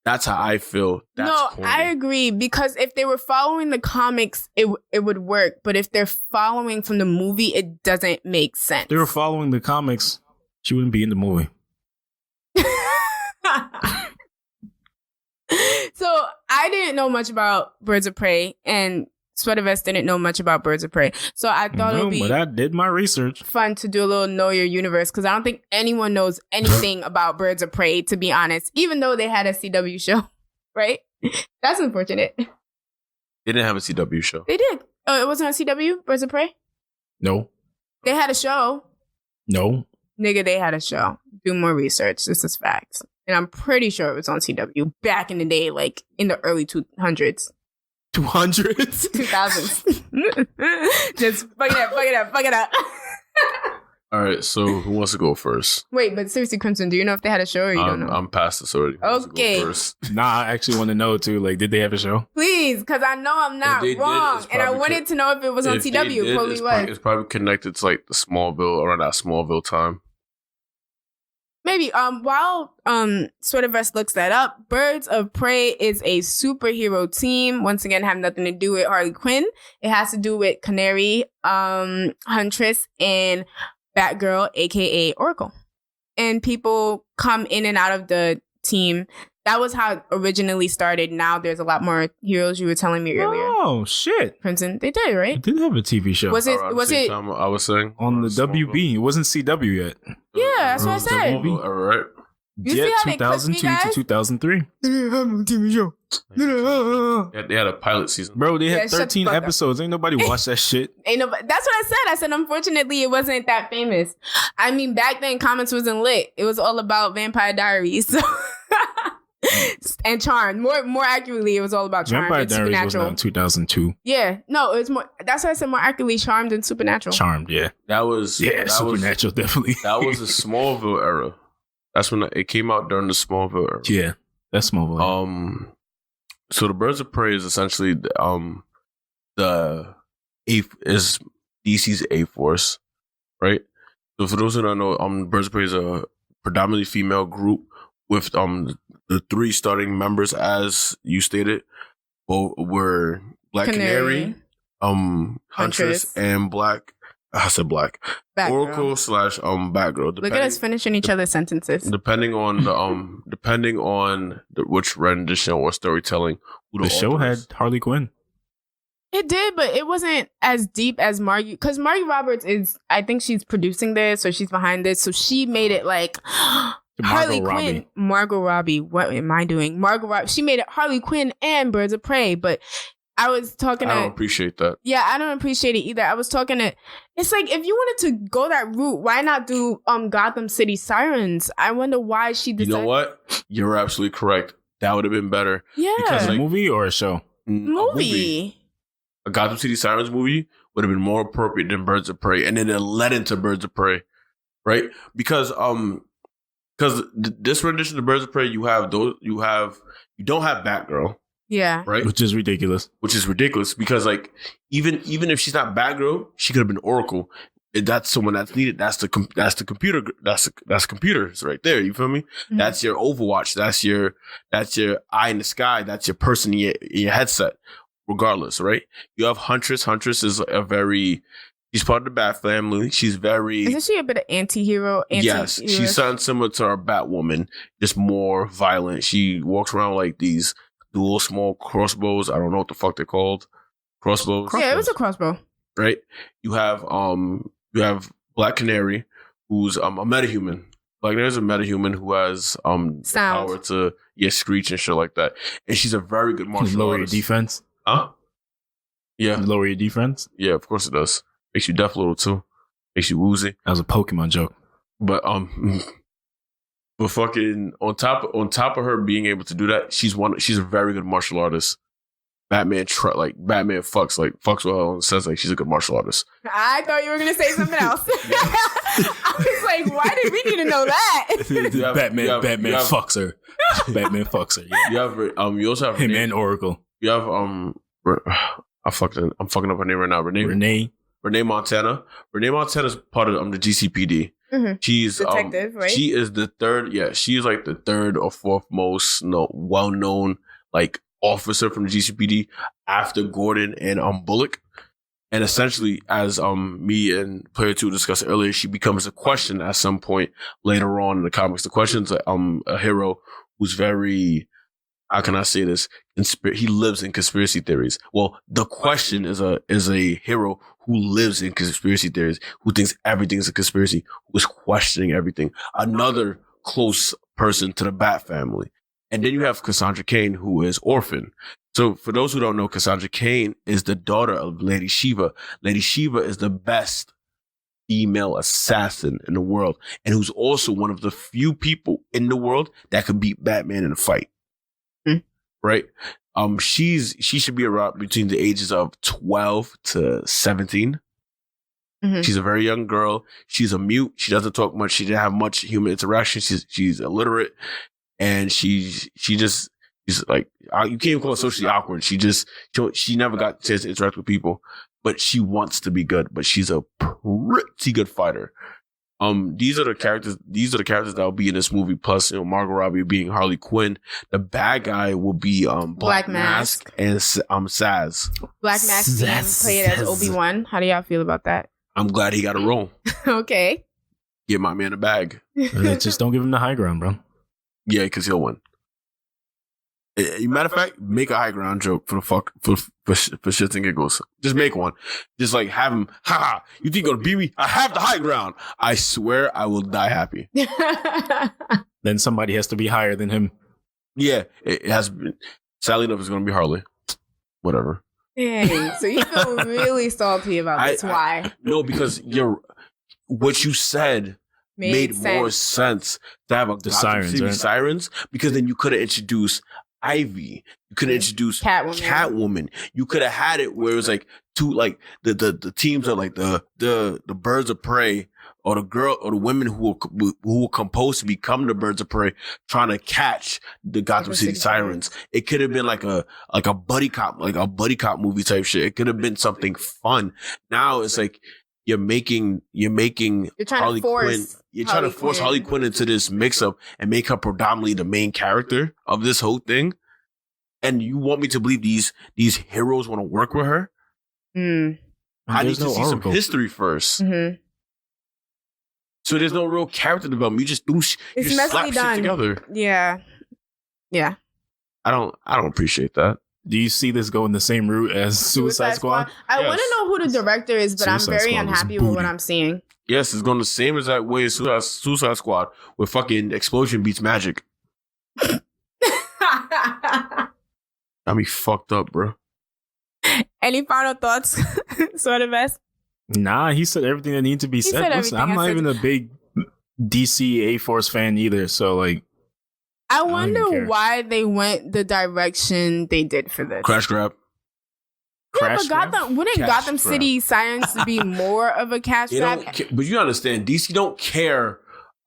C: That's how I feel. That's corny.
A: I agree, because if they were following the comics, it would work. But if they're following from the movie, it doesn't make sense.
B: If they were following the comics, she wouldn't be in the movie.
A: So I didn't know much about Birds of Prey, and Sweatervest didn't know much about Birds of Prey. So I thought it would be
B: but I did my research.
A: Fun to do a little Know Your Universe, because I don't think anyone knows anything about Birds of Prey, to be honest, even though they had a CW show, right? That's unfortunate.
C: They didn't have a CW show.
A: They did. Oh, it wasn't on CW, Birds of Prey?
B: No.
A: They had a show.
B: No.
A: Nigga, they had a show. Do more research. This is facts. And I'm pretty sure it was on CW back in the day, like in the early 200s.
B: 200s?
A: 2000s. Just fuck it up.
C: All right, so who wants to go first?
A: Wait, but seriously, Crimson, do you know if they had a show or you don't know?
C: I'm past this already.
A: Okay.
B: Nah, I actually want to know too. Like, did they have a show?
A: Please, because I know I'm not wrong. And I wanted to know if it was on CW. It probably was.
C: It's probably connected to like the Smallville, around that Smallville time.
A: Maybe. While Sweatervest looks that up, Birds of Prey is a superhero team. Once again, have nothing to do with Harley Quinn. It has to do with Canary, Huntress, and Batgirl, aka Oracle. And people come in and out of the team. That was how it originally started. Now there's a lot more heroes. You were telling me earlier.
B: Oh shit,
A: Crimson. They did, right?
B: It did have a TV show.
A: Was it?
C: I was saying
B: on the WB. It wasn't CW yet.
A: Yeah, that's what I said.
C: All right.
A: Yeah,
B: 2002 to 2003.
A: They didn't have a TV show.
C: Yeah, they had a pilot season.
B: Bro, they had 13 episodes. Ain't nobody watched that shit.
A: Ain't nobody. That's what I said. I said, unfortunately, it wasn't that famous. I mean, back then, comics wasn't lit. It was all about Vampire Diaries. So and Charmed. More accurately, it was all about Charmed.
B: Vampire Diaries was not in 2002.
A: Yeah. No, it was more. That's why I said more accurately Charmed and Supernatural.
B: Charmed, yeah. Supernatural, definitely.
C: That was the Smallville era. That's when it came out during the Smallville era.
B: Yeah, that's Smallville.
C: So the Birds of Prey is essentially the DC's A-Force, right? So for those who don't know, Birds of Prey is a predominantly female group with the three starting members, as you stated, were Black Canary, Huntress, and Black. I said Black. Batgirl. Oracle / Batgirl.
A: Look at us finishing each other's sentences.
C: Depending on which rendition or storytelling.
B: The show had Harley Quinn.
A: It did, but it wasn't as deep as Margie, because Margie Roberts I think she's producing this, or she's behind this, so she made it like Harley Quinn. Margot Robbie. What am I doing? Margot Robbie. She made it Harley Quinn and Birds of Prey, but I was talking.
C: I don't appreciate that.
A: Yeah, I don't appreciate it either. I was talking to. It's like, if you wanted to go that route, why not do Gotham City Sirens? I wonder why she decided.
C: You know what? You're absolutely correct. That would have been better.
A: Yeah,
B: because a movie or a show.
A: Movie.
C: A Gotham City Sirens movie would have been more appropriate than Birds of Prey, and then it led into Birds of Prey, right? Because this rendition of Birds of Prey, you don't have Batgirl.
A: Yeah.
C: Right?
B: Which is ridiculous.
C: Because like even if she's not Batgirl, she could have been Oracle. that's someone that's needed. That's the computer. That's computers right there. You feel me? Mm-hmm. That's your Overwatch. That's your eye in the sky. That's your person in your headset. Regardless, right? You have Huntress. Huntress is she's part of the Bat family. She's very...
A: Isn't she a bit of anti-hero?
C: Yes. She sounds similar to our Batwoman, just more violent. She walks around like these dual small crossbows. I don't know what the fuck they're called. Crossbows.
A: Yeah, it was a crossbow.
C: Right? You have Black Canary, who's a metahuman. Black Canary's a metahuman who has power to screech and shit like that. And she's a very good martial artist.
B: Lower your defense?
C: Huh? Yeah.
B: Lower your defense?
C: Yeah, of course it does. Makes you deaf a little too. Makes you woozy.
B: That was a Pokemon joke.
C: But fucking on top of her being able to do that, she's a very good martial artist. Batman fucks with her and says like she's a good martial artist.
A: I thought you were gonna say something else. I was like, why did we need to know that?
B: Batman fucks her. Batman fucks her. Yeah.
C: You also have
B: him and Oracle.
C: You have I'm fucking up her name right now. Renee Montana. Renee Montana's part of the GCPD.
A: Mm-hmm.
C: She's
A: detective, right?
C: She is the third. Yeah, she's like the third or fourth most well-known like officer from the GCPD after Gordon and Bullock. And essentially, as me and Player 2 discussed earlier, she becomes a question at some point later on in the comics. The question's a hero who's very, how can I say this? He lives in conspiracy theories. Well, the question is a hero who lives in conspiracy theories, who thinks everything's a conspiracy, who is questioning everything. Another close person to the Bat family. And then you have Cassandra Cain, who is orphan. So for those who don't know, Cassandra Cain is the daughter of Lady Shiva. Lady Shiva is the best female assassin in the world, and who's also one of the few people in the world that could beat Batman in a fight. Mm-hmm. Right? She should be around between the ages of 12 to 17. Mm-hmm. She's a very young girl. She's a mute. She doesn't talk much. She didn't have much human interaction. She's illiterate. And she's like, you can't even call her socially awkward. She never got a chance to interact with people, but she wants to be good, but she's a pretty good fighter. These are the characters that will be in this movie. Plus, Margot Robbie being Harley Quinn. The bad guy will be Black Mask and Saz.
A: Black Mask being played as Obi-Wan. How do y'all feel about that?
C: I'm glad he got a role.
A: Okay.
C: Give my man a bag.
B: Just don't give him the high ground, bro.
C: Yeah, because he'll win. Matter of fact, make a high ground joke for shits and giggles. Just make one. Just like have him, you think you're gonna beat me? I have the high ground. I swear I will die happy.
B: Then somebody has to be higher than him.
C: Yeah, it has been. Sadly enough, it's gonna be Harley. Whatever.
A: Dang, so you feel really salty about this. Why?
C: No, because what you said made more sense to have the sirens, because then you could have introduced Ivy. You could have introduced Catwoman. You could have had it where it was like two, like the teams are like the birds of prey, or the girl or the women who were composed to become the birds of prey, trying to catch the Gotham City Sirens. It could have been like a buddy cop movie type shit. It could have been something fun. Now it's like you're trying Harley Quinn. You're trying to force Harley Quinn into this mix-up and make her predominantly the main character of this whole thing. And you want me to believe these heroes want to work with her? I need to see some history first. Mm-hmm. So there's no real character development. You just slap shit together.
A: Yeah.
C: I don't appreciate that.
B: Do you see this going the same route as Suicide Squad?
A: I want to know who the director is, but I'm very unhappy with what I'm seeing.
C: Yes, it's going the same exact way as Suicide Squad, where fucking explosion beats magic. Got me fucked up, bro.
A: Any final thoughts, sort of best?
B: Nah, he said everything that needed to be said. Listen, I'm not even a big DC A-Force fan either, so like,
A: I wonder why they went the direction they did for this.
C: Crash grab.
A: Yeah, but Gotham City Sirens be more of a cash grab?
C: But you understand, DC don't care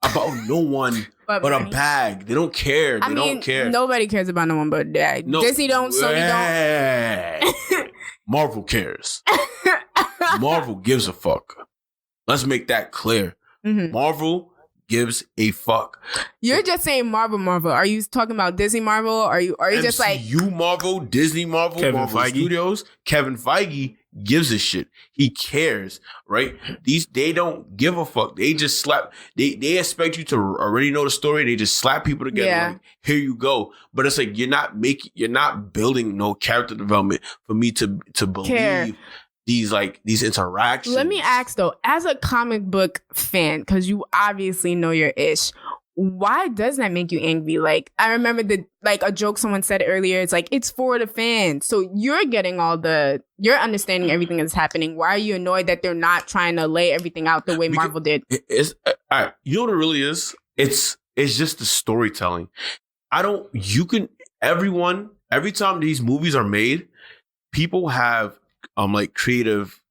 C: about no one but a bag. They don't care. They don't care.
A: Nobody cares about no one but a bag. No, Disney don't, Sony don't.
C: Marvel cares. Marvel gives a fuck. Let's make that clear.
A: Mm-hmm.
C: Marvel gives a fuck.
A: You're just saying Marvel. Are you talking about Disney Marvel? Are you just like
C: you Marvel, Disney Marvel,
B: Kevin
C: Marvel
B: Feige.
C: Studios? Kevin Feige gives a shit. He cares, right? They don't give a fuck. They just slap. They expect you to already know the story. They just slap people together.
A: Yeah.
C: Like, here you go. But it's like you're not building no character development for me to believe these interactions.
A: Let me ask though, as a comic book fan, because you obviously know your ish, why does that make you angry? Like, I remember a joke someone said earlier. It's like, it's for the fans. So you're getting you're understanding everything that's happening. Why are you annoyed that they're not trying to lay everything out the way Marvel did?
C: It's all right. You know what it really is? It's just the storytelling. Every time these movies are made, people have like creative,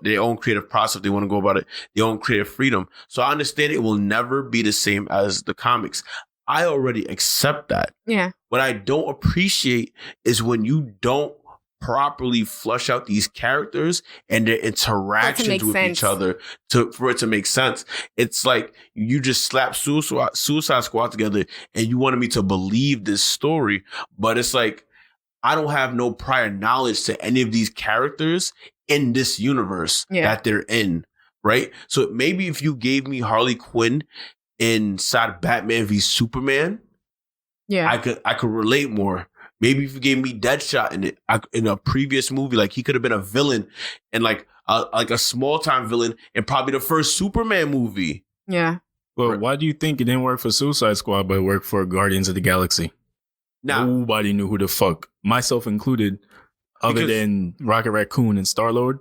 C: their own creative process. They want to go about it, their own creative freedom. So I understand it will never be the same as the comics. I already accept that.
A: Yeah.
C: What I don't appreciate is when you don't properly flush out these characters and their interactions with each other for it to make sense. It's like you just slap Suicide Squad together and you wanted me to believe this story, but it's like, I don't have no prior knowledge to any of these characters in this universe that they're in, right? So maybe if you gave me Harley Quinn inside Batman v Superman, I could relate more. Maybe if you gave me Deadshot in a previous movie, like he could have been a villain and like a small time villain in probably the first Superman movie.
A: Yeah.
B: Well, why do you think it didn't work for Suicide Squad, but it worked for Guardians of the Galaxy?
C: Now,
B: nobody knew who the fuck, myself included, other than Rocket Raccoon and Star-Lord.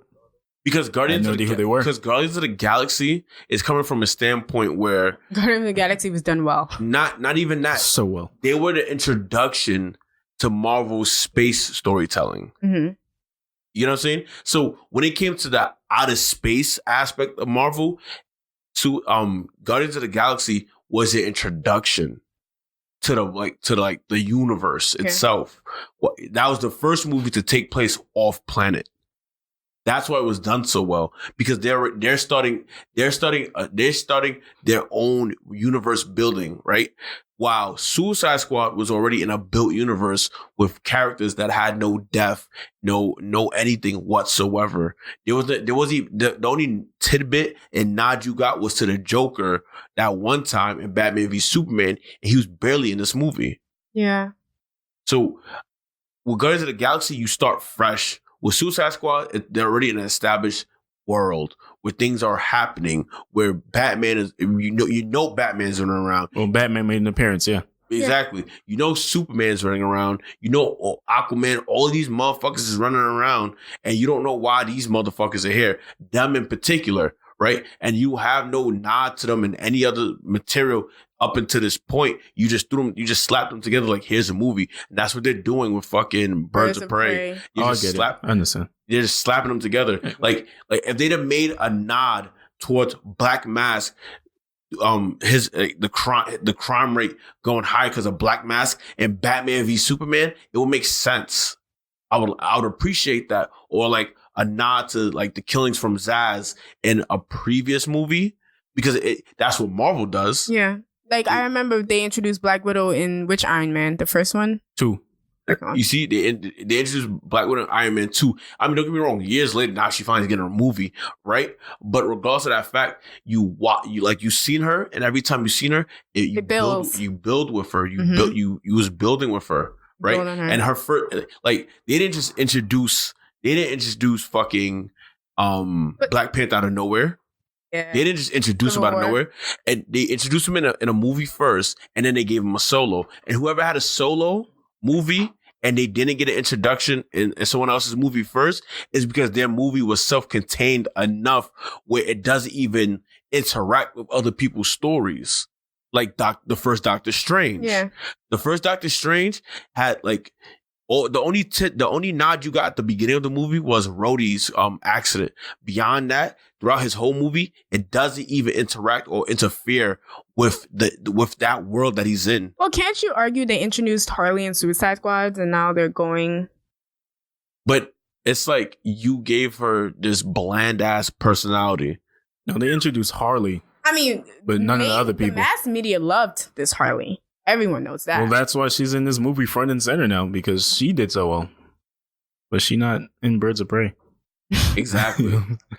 C: Because Guardians of the Galaxy is coming from a standpoint where
A: Guardians of the Galaxy was done well.
C: Not even that.
B: So well.
C: They were the introduction to Marvel's space storytelling.
A: Mm-hmm.
C: You know what I'm saying? So when it came to the outer space aspect of Marvel, to Guardians of the Galaxy was the introduction to the universe itself. That was the first movie to take place off planet. That's why it was done so well, because they're starting their own universe building, right? While Suicide Squad was already in a built universe with characters that had no depth, no anything whatsoever. The only tidbit and nod you got was to the Joker that one time in Batman v Superman, and he was barely in this movie.
A: Yeah. So
C: with Guardians of the Galaxy, you start fresh. With Suicide Squad, they're already in an established world where things are happening, where Batman is, Batman's running around.
B: Well, Batman made an appearance, yeah.
C: Exactly. Superman's running around. Aquaman, all of these motherfuckers is running around, and you don't know why these motherfuckers are here. Them in particular, right? And you have no nod to them in any other material up until this point. You just slapped them together like, here's a movie. And that's what they're doing with fucking Birds of Prey.
B: I understand.
C: They're just slapping them together. Like if they'd have made a nod towards Black Mask, the crime rate going high because of Black Mask and Batman v Superman, it would make sense. I would appreciate that. Or like a nod to like the killings from Zaz in a previous movie, because that's what Marvel does.
A: Yeah. Like, I remember they introduced Black Widow in which Iron Man? The first one?
C: 2. You see, they introduced Black Widow in Iron Man 2. I mean, don't get me wrong. Years later, now she finally getting a movie, right? But regardless of that fact, you seen her, and every time you seen her, you build with her. You was building with her, right? And her first, like, they didn't introduce fucking Black Panther out of nowhere. Yeah. They didn't just introduce him out of nowhere, and they introduced him in a movie first, and then they gave him a solo. And whoever had a solo movie and they didn't get an introduction in someone else's movie first is because their movie was self-contained enough where it doesn't even interact with other people's stories. Like the first Doctor Strange. Yeah. The first Doctor Strange had like, the only nod you got at the beginning of the movie was Rhodey's accident. Beyond that, throughout his whole movie, it doesn't even interact or interfere with that world that he's in.
A: Well, can't you argue they introduced Harley and Suicide Squads and now they're going?
C: But it's like you gave her this bland ass personality.
B: No, they introduced Harley.
A: I mean,
B: but none of the other people.
A: The mass media loved this Harley. Everyone knows that.
B: Well, that's why she's in this movie front and center now, because she did so well. But she not in Birds of Prey.
C: Exactly.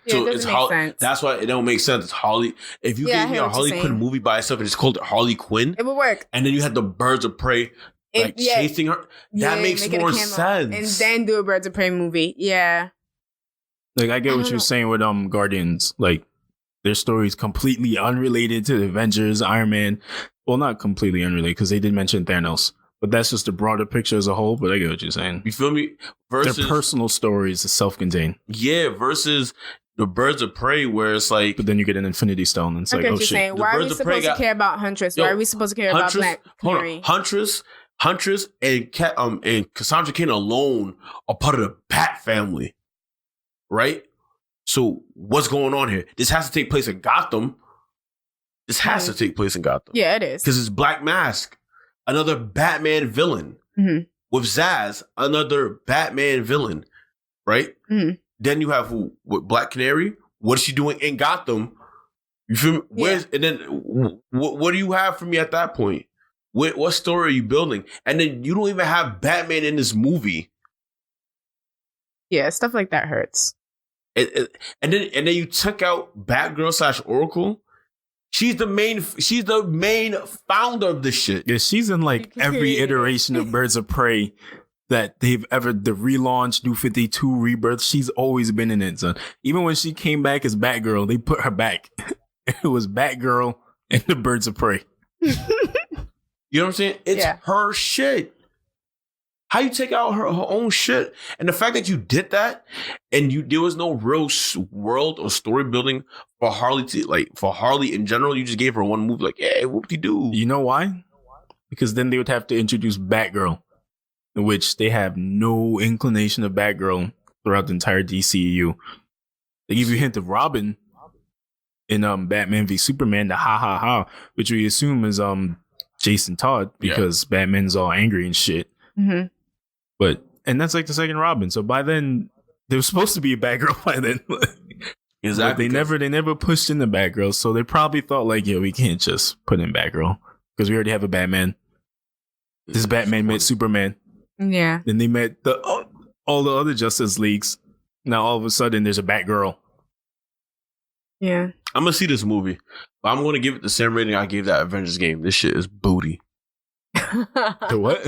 A: So it doesn't make sense.
C: That's why it don't make sense. It's Harley. If you gave me a Harley Quinn movie by itself and it's called Harley Quinn,
A: it would work.
C: And then you had the Birds of Prey chasing her. That makes more sense.
A: And then do a Birds of Prey movie. Yeah.
B: Like, I get what you're saying with Guardians. Like, their story is completely unrelated to the Avengers, Iron Man. Well, not completely unrelated, because they did mention Thanos. But that's just the broader picture as a whole. But I get what you're saying.
C: You feel me? Versus
B: their personal stories is self-contained.
C: Yeah, versus the Birds of Prey, where it's like...
B: But then you get an Infinity Stone, and it's like, oh, shit.
A: Saying. Why are we supposed to care about Huntress? Why are we supposed to care about Black Canary?
C: Huntress and Cassandra Cain alone are part of the Bat family. Right? So what's going on here? This has to take place in Gotham. This has to take place in Gotham.
A: Yeah, it is.
C: Because it's Black Mask, another Batman villain. Mm-hmm. With Zaz, another Batman villain. Right? Mm-hmm. Then you have Black Canary. What is she doing in Gotham? You feel me? Yeah. And then what do you have for me at that point? What story are you building? And then you don't even have Batman in this movie.
A: Yeah, stuff like that hurts.
C: And then you took out Batgirl / Oracle. She's the main founder of this shit.
B: Yeah, she's in like every iteration of Birds of Prey that they've ever, the relaunch, New 52 Rebirth. She's always been in it, son. Even when she came back as Batgirl, they put her back. It was Batgirl and the Birds of Prey.
C: You know what I'm saying? It's her shit. How you take out her own shit? And the fact that you did that and there was no real world or story building for Harley for Harley in general, you just gave her one move like, hey, whoop-de-doo.
B: You know why? Because then they would have to introduce Batgirl, in which they have no inclination of Batgirl throughout the entire DCEU. They give you a hint of Robin in Batman v Superman, the ha, which we assume is Jason Todd, because Batman's all angry and shit. Mm-hmm. And that's like the second Robin. So by then, there was supposed to be a Batgirl by then.
C: Exactly.
B: They never pushed in the Batgirl. So they probably thought like, yeah, we can't just put in Batgirl because we already have a Batman. This Batman met Superman.
A: Yeah.
B: Then they met all the other Justice Leagues. Now all of a sudden there's a Batgirl.
A: Yeah.
C: I'm going to see this movie, but I'm going to give it the same rating I gave that Avengers game. This shit is booty.
B: The what?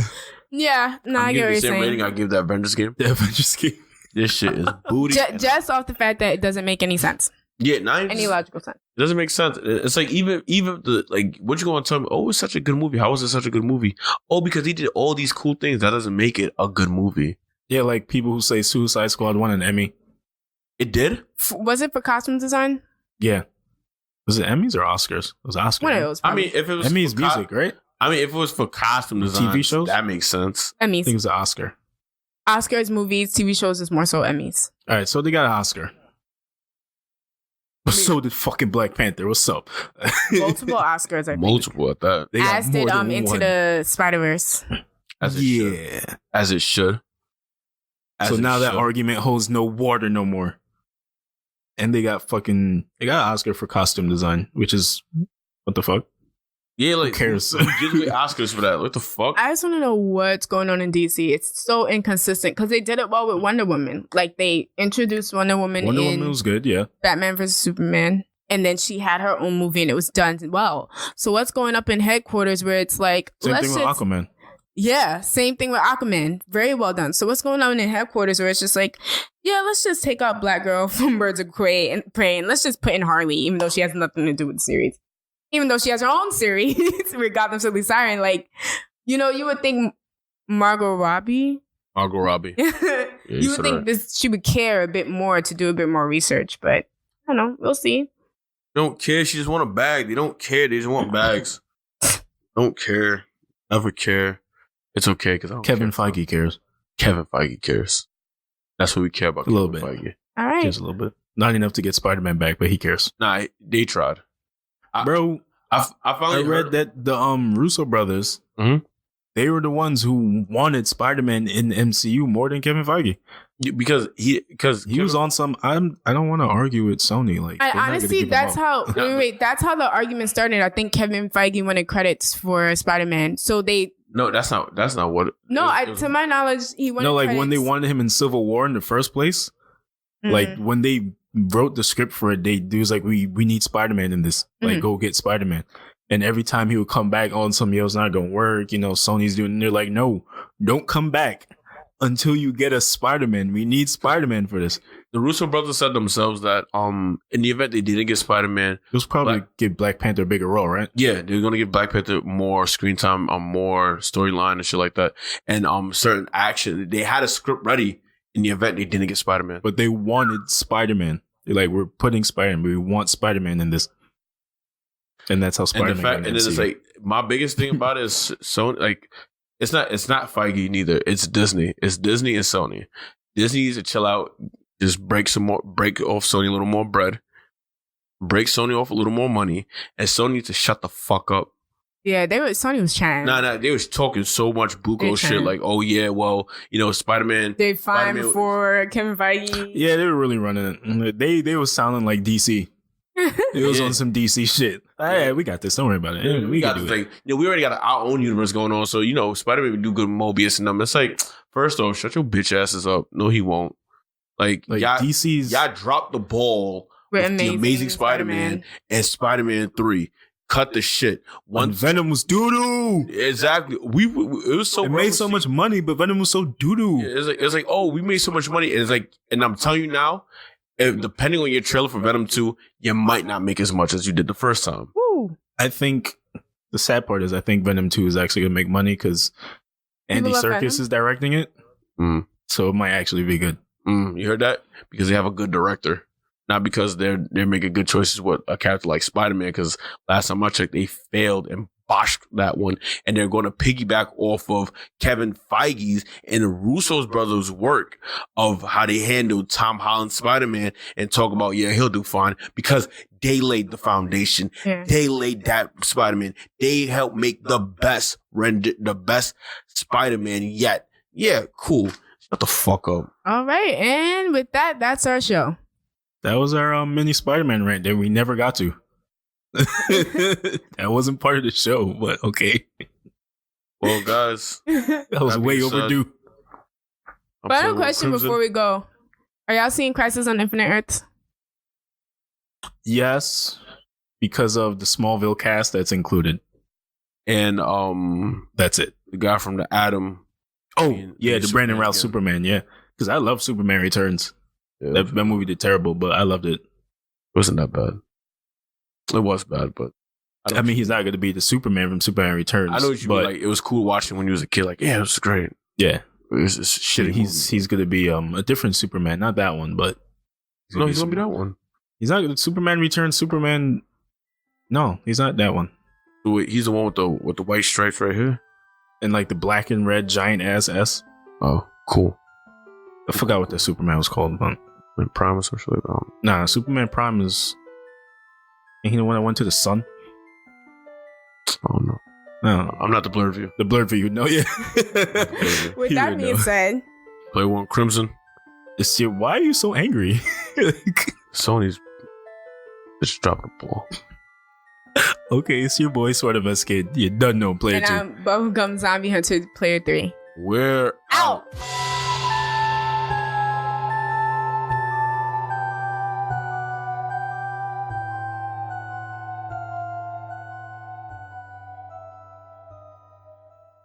A: Yeah, I get what you're saying. The same rating
C: I give that Avengers game.
B: The Avengers game.
C: This shit is booty.
A: Just off the fact that it doesn't make any sense.
C: Yeah,
A: any logical sense.
C: It doesn't make sense. It's like even the what you going to tell me? Oh, it's such a good movie. How was it such a good movie? Oh, because he did all these cool things. That doesn't make it a good movie.
B: Yeah, like people who say Suicide Squad won an Emmy.
C: It did?
A: Was it for costume design?
B: Yeah. Was it Emmys or Oscars? It was Oscars.
A: One of those.
C: I mean, if it was
B: Emmys music, right?
C: I mean, if it was for costume design,
B: TV shows,
C: that makes sense.
A: Emmys.
B: I think it was an Oscar.
A: Oscars, movies, TV shows is more so Emmys.
B: All right, so they got an Oscar. But so did fucking Black Panther. What's up?
A: Multiple Oscars, I think.
C: Multiple at that.
A: As did Into the Spider-Verse.
C: As it should. As it should.
B: So now that argument holds no water no more. And they got an Oscar for costume design, which is, what the fuck?
C: Yeah, like,
B: who cares?
C: Who gives me Oscars for that? What the fuck?
A: I just want to know what's going on in DC. It's so inconsistent because they did it well with Wonder Woman. Like, they introduced Wonder Woman
B: was good, yeah.
A: Batman vs. Superman. And then she had her own movie and it was done well. So what's going up in headquarters where it's like...
B: Same thing with Aquaman.
A: Yeah, same thing with Aquaman. Very well done. So what's going on in headquarters where it's just like, yeah, let's just take out Black Girl from Birds of Prey and let's just put in Harley, even though she has nothing to do with the series. Even though she has her own series with Gotham City Siren. Like, you know, you would think Margot Robbie.
C: You
A: would think she would care a bit more to do a bit more research, but I don't know. We'll see.
C: Don't care. She just want a bag. They don't care. They just want bags. Don't care. Never care. It's okay because
B: Kevin Feige cares.
C: Kevin Feige cares. That's what we care about.
B: A little bit.
C: Feige.
A: All right.
B: Just a little bit. Not enough to get Spider-Man back, but he cares.
C: Nah, they tried.
B: Bro, I finally read that the Russo brothers They were the ones who wanted Spider-Man in the MCU more than Kevin Feige.
C: Because he
B: was on some. I don't want to argue with Sony. Like,
A: I honestly, that's how. That's how the argument started. I think Kevin Feige wanted credits for Spider-Man, so they.
C: No, that's not what.
A: To my knowledge, he wanted.
B: No, like
A: credits.
B: when they wanted him in Civil War in the first place, like when they wrote the script for it, they was like, we need Spider-Man in this. Like, go get Spider-Man. And every time he would come back on something else not gonna work, you know, Sony's doing. And they're like, no, don't come back until you get a Spider-Man. We need Spider-Man for this.
C: The Russo brothers said themselves that in the event they didn't get Spider-Man,
B: it was probably give Black Panther a bigger role, right?
C: Yeah, they're gonna give Black Panther more screen time, more storyline and shit like that, and certain action. They had a script ready in the event they didn't get Spider-Man,
B: but they wanted Spider-Man. They're like, we're putting Spider-Man. We want Spider-Man in this. And that's how Spider-Man.
C: And then it's like, my biggest thing about it is Sony. Like, it's not Feige neither. It's Disney. It's Disney and Sony. Disney needs to chill out. Just break off Sony a little more bread. Break Sony off a little more money, and Sony needs to shut the fuck up.
A: Yeah, Sony was trying.
C: Nah, they was talking so much buco shit. Like, oh yeah, well, you know, Spider-Man.
A: They fined for Kevin Feige.
B: Yeah, they were really running it. They was sounding like DC. It was on some DC shit. Hey, we got this. Don't worry about it.
C: Yeah, we got the thing. You know, we already got our own universe going on. So, you know, Spider-Man would do good with Mobius and them. It's like, first off, shut your bitch asses up. No, he won't. Like y'all,
B: DC's...
C: y'all dropped the ball with the Amazing Spider-Man and Spider-Man 3. Cut the shit.
B: Venom was doo-doo.
C: Exactly. It was so...
B: It made so much money, but Venom was so doo-doo.
C: Yeah, it's like, oh, we made so much money. And it's like, and I'm telling you now, depending on your trailer for Venom 2, you might not make as much as you did the first time.
A: Woo.
B: I think the sad part is I think Venom 2 is actually going to make money because Andy Serkis is directing it. So it might actually be good.
C: You heard that? Because they have a good director. Not because they're making good choices with a character like Spider-Man, because last time I checked, they failed and botched that one. And they're going to piggyback off of Kevin Feige's and the Russo's brothers' work of how they handled Tom Holland's Spider-Man and talk about, yeah, he'll do fine, because they laid the foundation. Yeah. They laid that Spider-Man. They helped make the best Spider-Man yet. Yeah, cool. Shut the fuck up.
A: All right. And with that, that's our show.
B: That was our mini Spider-Man rant that we never got to. That wasn't part of the show, but okay.
C: Well, guys,
B: that was way overdue.
A: Final question before we go. Are y'all seeing Crisis on Infinite Earths?
B: Yes, because of the Smallville cast that's included.
C: And
B: that's it.
C: The guy from the Atom.
B: Oh, yeah, the Brandon Routh Superman, yeah. Because I love Superman Returns. Yeah, that movie did terrible, but I loved it.
C: It wasn't that bad. It was bad, but
B: I mean, he's not going to be the Superman from Superman Returns.
C: I know what you mean. Like, it was cool watching when you was a kid. Like, yeah, it was great.
B: Yeah,
C: it was just shitty.
B: He's going to be a different Superman, not that one, but
C: he's going to be that one.
B: He's not Superman Returns. Superman. No, he's not that one.
C: He's the one with the white stripes right here,
B: and like the black and red giant ass S.
C: Oh, cool.
B: I forgot what that Superman was called, but
C: Prime or something like that.
B: Nah, Superman Prime is. Ain't he the one that went to the sun?
C: Oh no.
B: No,
C: I'm not the blurred view.
B: The blurred view, no, yeah.
A: With that being said,
C: Play One Crimson.
B: Why are you so angry?
C: Sony's just dropped the ball.
B: Okay, it's your boy, Sort of Us Kid. You done know Player 2.
A: And I'm Bubblegum Zombie Hunter Player 3.
C: We're out.